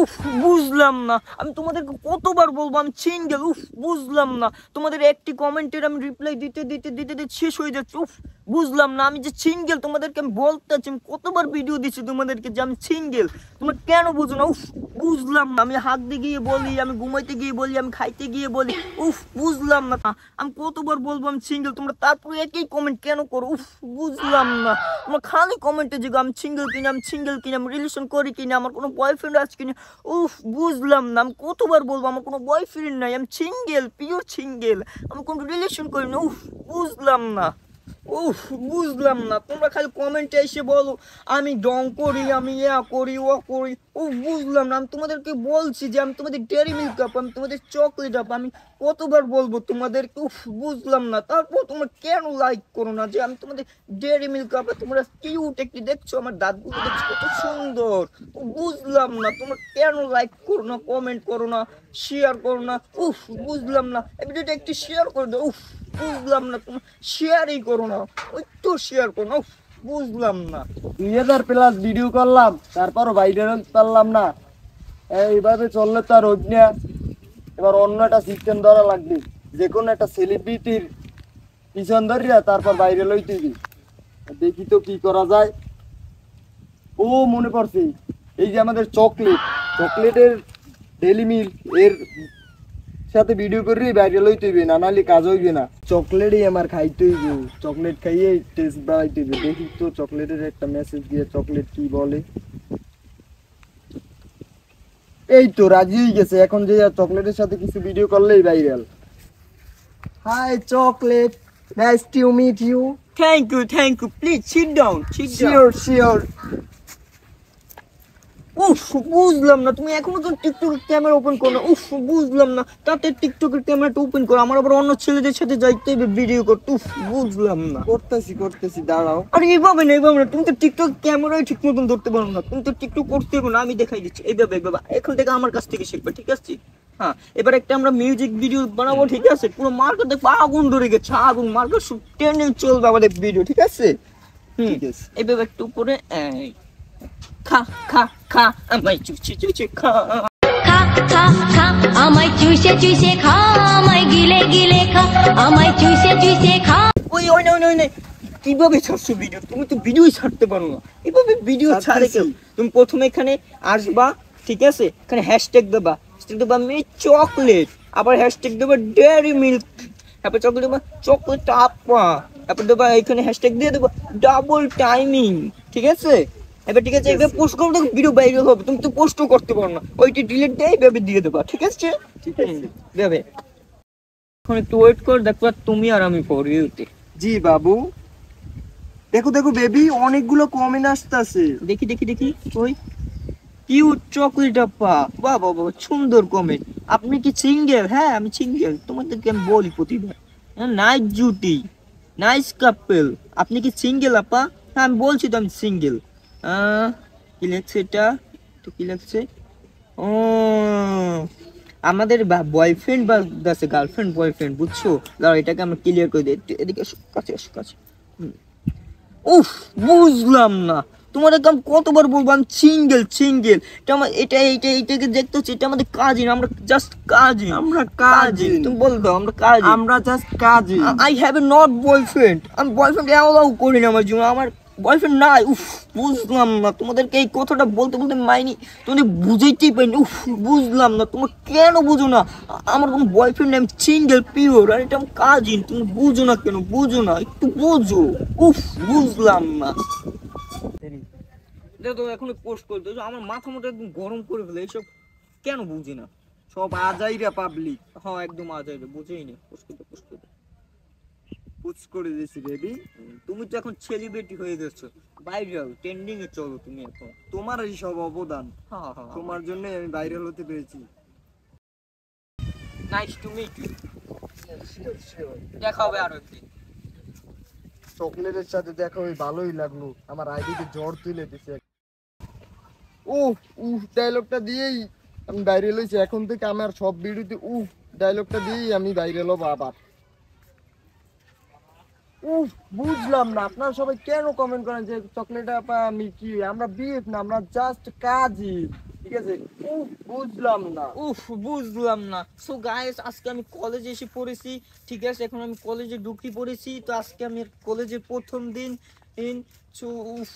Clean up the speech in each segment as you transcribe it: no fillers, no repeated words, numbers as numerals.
উফ বুঝলাম না, আমি তোমাদেরকে কতবার বলবো আমি সিঙ্গেল। উফ বুঝলাম না, তোমাদের একটি কমেন্টের আমি রিপ্লাই দিতে দিতে দিতে দিতে শেষ হয়ে যাচ্ছে। উফ বুঝলাম না, আমি যে সিঙ্গেল তোমাদেরকে আমি বলতে আছি, আমি কতবার ভিডিও দিচ্ছি তোমাদেরকে যে আমি সিঙ্গেল, তোমরা কেন বুঝো না? উফ বুঝলাম না, আমি হাঁটতে গিয়ে বলি, আমি ঘুমাইতে গিয়ে বলি, আমি খাইতে গিয়ে বলি। উফ বুঝলাম না, আমি কতবার বলবো আমি সিঙ্গেল, তোমরা তারপরে একই কমেন্ট কেন করো? উফ বুঝলাম না, তোমরা খালি কমেন্টে যে আমি সিঙ্গেল কিনা, আমি সিঙ্গেল কিনা, আমি রিলেশন করি কিনা, আমার কোনো বয়ফ্রেন্ড আছে কিনা। উফ বুঝলাম না, আমি কতবার বলবো আমার কোনো বয়ফ্রেন্ড নাই, আমি সিঙ্গেল, পিওর সিঙ্গেল, আমি কোনো রিলেশন করি না। উফ বুঝলাম না, উফ বুঝলাম না, তোমরা খালি কমেন্টে এসে বলো আমি ডং করি, আমি ইয়া করি, ও করি। উফ বুঝলাম না, আমি তোমাদেরকে বলছি যে আমি তোমাদের ডেয়ারি মিল্ক আপ, আমি তোমাদের চকলেট আপ, আমি কতবার বলবো তোমাদেরকে? উফ বুঝলাম না, তারপর তোমরা কেন লাইক করো না যে আমি তোমাদের ডেয়ারি মিল্ক আপ? তোমরা কিউট একটি দেখছো, আমার দাঁতগুলো দেখছো কত সুন্দর। বুঝলাম না, তোমরা কেন লাইক করো না, কমেন্ট করো না, শেয়ার করো না? উফ বুঝলাম না, এই ভিডিওটা একটু শেয়ার করে দাও। উফ বুঝলাম না, তোমরা শেয়ারই করো না, একটু শেয়ার করো না। উফ বুঝলাম না, 2000+ ভিডিও করলাম, তারপরও ভাইরাল পারলাম না। এইভাবে চললে তো আর হইব না। এবার অন্য একটা সিস্টেম ধরা লাগবে, যে কোনো একটা সেলিব্রিটির পিছন ধরিয়া তারপর ভাইরাল হইতে হবে। দেখি তো কি করা যায়। ও মনে পড়ছে, এই যে আমাদের চকলেটের ডেইলি মিল্ক এর সাথে ভিডিও করে ভাইরাল হইতে হইবে, না নাহলে কাজ হইবে না। চকলেটই আমার খাইতে হইবে, চকলেট খাইয়ে টেস্ট বাড়াইতে হইবে। দেখি তো চকলেটের একটা মেসেজ দিয়ে চকলেট কি বলে। এই তো রাজি হয়ে গেছে, এখন যে চকলেটের সাথে কিছু ভিডিও করলেই viral. Hi chocolate, nice to meet you. Thank you, please sit down, sit down. Sure sure. উফ বুঝলাম না, তুমি এখনো তো টিকটকের ক্যামেরা ওপেন করো না। উফ বুঝলাম না, তাতে টিকটকের ক্যামেরাটা ওপেন করো, আমার আবার অন্য ছেলেদের সাথে যাইতে হবে ভিডিও করতে। উফ বুঝলাম না। করতেছি দাঁড়াও। আরে এইভাবে না, এইভাবে না, তুমি তো টিকটক ক্যামেরাই ঠিক মতন ধরতে পারো না, তুমি তো টিকটক করতে হবে না, আমি দেখাই দিচ্ছি। এইভাবে এখন থেকে আমার কাছ থেকে শিখবে, ঠিক আছে? হ্যাঁ, এবার একটা আমরা মিউজিক ভিডিও বানাবো, ঠিক আছে? পুরো মার্কেট দেখবো আগুন ধরে গেছে, আগুন, মার্কেট সব ট্রেন্ডিং চলবে আমাদের ভিডিও, ঠিক আছে? ঠিক আছে। এইভাবে একটু উপরে খা খা খা আমায় চুচে চুচে খা, খা খা খা আমায় চুষে চুষে খা, আমায় গিলে গিলে খা, আমায় চুষে চুষে খা। ওই কিভাবে ছাড়ছো ভিডিও? তুমি তো ভিডিওই ছাড়তে পারো না, এভাবে ভিডিও ছাড়ে কেউ? তুমি প্রথমে এখানে আসবা, ঠিক আছে? এখানে হ্যাশট্যাগ দেবা, মি চকলেট, আবার হ্যাশট্যাগ দেবা ডেয়ারি মিল্ক, তারপর চকলেট দেবা চকলেট আপা, তারপর দেবা এখানে হ্যাশট্যাগ দিয়ে দেবা ডাবল টাইমিং, ঠিক আছে? এবার ঠিক আছে, এবার পোস্ট করো, দেখো ভিডিও ভাইরাল হবে। তুমি তো পোস্টও করতে পারো না, ওইটি ডিলিট দিয়ে এইভাবে দিয়ে দেবা, ঠিক আছে? ঠিক আছে। দেবে। এখন একটু ওয়েট কর, দেখবা তুমি আর আমি ফর ইউতে। জি বাবু। দেখো দেখো বেবি, অনেকগুলো কমেন্ট আসতেছে। দেখি দেখি দেখি, ওই কিউট চকলেট আপা, বাহ বাহ বাহ, সুন্দর কমেন্ট। আপনি কি সিঙ্গেল? হ্যাঁ আমি সিঙ্গেল, তোমাদেরকে আমি বলি প্রতিবার। নাইস জুটি, নাইস কাপল। আপনি কি সিঙ্গেল আপা? হ্যাঁ আমি বলছি তো আমি সিঙ্গেল। কি লেখছে এটা? তো কি লেখছে? ও আমাদের বয়ফ্রেন্ড বা আছে, গার্লফ্রেন্ড বয়ফ্রেন্ড, বুঝছো? দাঁড়াও এটাকে আমরা ক্লিয়ার করে দিই, এদিকে এসো, কাছে এসো, কাছে। উফ বুঝলাম না, তোমার একদম কতবার বলবো আমি সিঙ্গেল সিঙ্গেল। এটা আমার এইটাকে দেখতে হচ্ছে, এটা আমাদের কাজিন, আমরা জাস্ট কাজিন, আমরা কাজিন। তুমি বল দাও আমরা কাজিন, আমরা just cousin. I have a not boyfriend, আমি বয়ফ্রেন্ড অ্যালাউ করি না আমার জীবনে, আমার বয়ফ্রেন্ড নাই। উফ বুঝলাম না, তোমাদেরকে এই কথাটা বলতে বলতে মাইনি, তোমাদের বুঝাইতেই পারিনি। উফ বুঝলাম না, তোমরা কেন বুঝো না? আমার কোনো বয়ফ্রেন্ড নেই, আমি সিঙ্গেল পিওর, আর এটা আমার কাজিন, তুমি বুঝো না কেন? বুঝো না, একটু বুঝো। উফ বুঝলাম না, দেখো এখন পোস্ট করতে আমার মাথা মোটা একদম গরম করে ফেলে, এইসব কেন বুঝি না? সব আজাইরা পাবলিক। হ্যাঁ একদম আজাইবে, বুঝেই না, পোস্ট করতে। পুচ করে দিয়েছি বেবি। তুমি তো এখন সেলিব্রিটি হয়ে গেছো, ভাইরাল ট্রেন্ডিং এ চলো তুমি এখন। তোমার এই সব অবদান, হ্যাঁ হ্যাঁ, তোমার জন্য আমি ভাইরাল হতে পেরেছি। নাইস টু মিট ইউ, দেখা হবে আরো একদিন। চকলেটের সাথে দেখা হয়ে ভালোই লাগলো, আমার আইডিতে জ্বর তুলে দিছে। ডায়লগটা দিয়েই আমি ভাইরাল হয়েছি। এখন থেকে আমার সব ভিডিওতে ডায়লগটা দিয়েই আমি ভাইরাল হবো আবার। বুঝলাম না আপনারা সবাই কেন কমেন্ট করেন যে চকলেট আপা আমি কি, আমরা বিএফ না, আমরা জাস্ট কাজিন। ঠিক আছে? বুঝলাম না। উফ, বুঝলাম না। সো গাইস, আজকে আমি কলেজে এসে পড়েছি, ঠিক আছে? এখন আমি কলেজে ঢুকি পড়েছি, তো আজকে আমি কলেজের প্রথম দিন। সো উফ,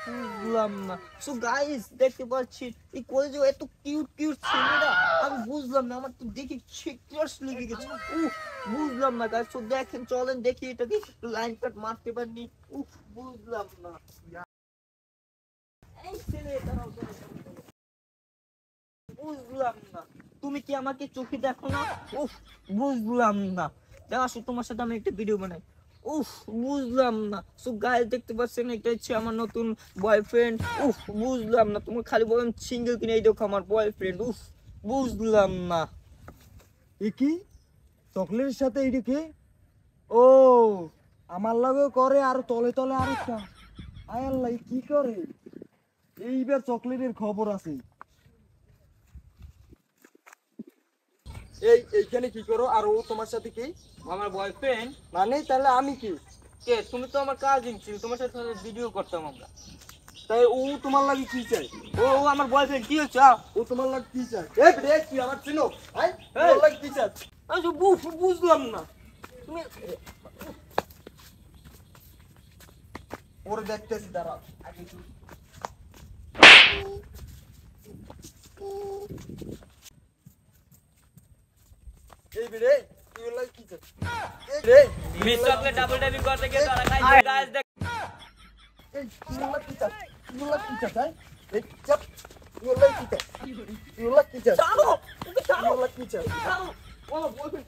বুঝলাম না। সো গাইস, দেখতে পাচ্ছি এই কলেজে এত কিউট কিউট ছেলেরা, আমি বুঝলাম না, আমার তো দেখি ক্রাশ লেগে গেছে। উফ, বুঝলাম না গাইস। সো দেখেন, চলেন দেখি এটাকে লাইন কাট মারতে পারিনি। উফ, বুঝলাম না। এই ছেলে, দাঁড়াও, দাঁড়াও, দাঁড়াও। বুঝলাম না, তুমি কি আমাকে চোখে দেখো না? উফ, বুঝলাম না। দেখো, তোমার সাথে আমি একটা ভিডিও বানাই। উফ, বুঝলাম না। সো গাইস, দেখতে পাচ্ছেন, এটা হচ্ছে আমার নতুন বয়ফ্রেন্ড। উফ, বুঝলাম না, তুমি খালি বলেন সিঙ্গেল কিনে, এই দেখো আমার বয়ফ্রেন্ড। উফ, বুঝলাম না। এ কি চকলেটের সাথে এইটা কে? ও, আমার লাগেও করে, আর তলে তলে আরেকটা। আয় আল্লাহ, এ কি করে? এইবার চকলেটের খবর আছে। এইখানে কি করো? আর ও তোমার সাথে কি? আমার বয়ফ্রেন্ড। মানে তাহলে আমি কি? কে? তুমি তো আমার কাজিন ছিল, তোমার সাথে ভিডিও করতাম আমরা। তাই ও তোমার লাগে কি চাই? ও আমার বয়ফ্রেন্ড, কি হচ্ছে? ও তোমার লাগে কি চাই? এই রে, তুই আমার চিনো? আয়, তোমার লাগে কি চাই? আমি বুঝলাম না। তুমি ওরে দেখতেছি, দাঁড়া। আগে তুই। এই রে, তুই ওর লাগে কি চাই? এই রে, মিস চকলেট ডাবল ট্যাপিং করতে গিয়ে তারা খাইছে গাইস। এই তুই ওর লাগে কি চাই? তুই ওর লাগে কি চাই? এই চাপ, তুই ওর লাগে কি চাই? তুই ওর লাগে কি চাই? ছাড়ো, তুই ওর লাগে কি চাই? ছাড়ো, ও বয়ফ্রেন্ড।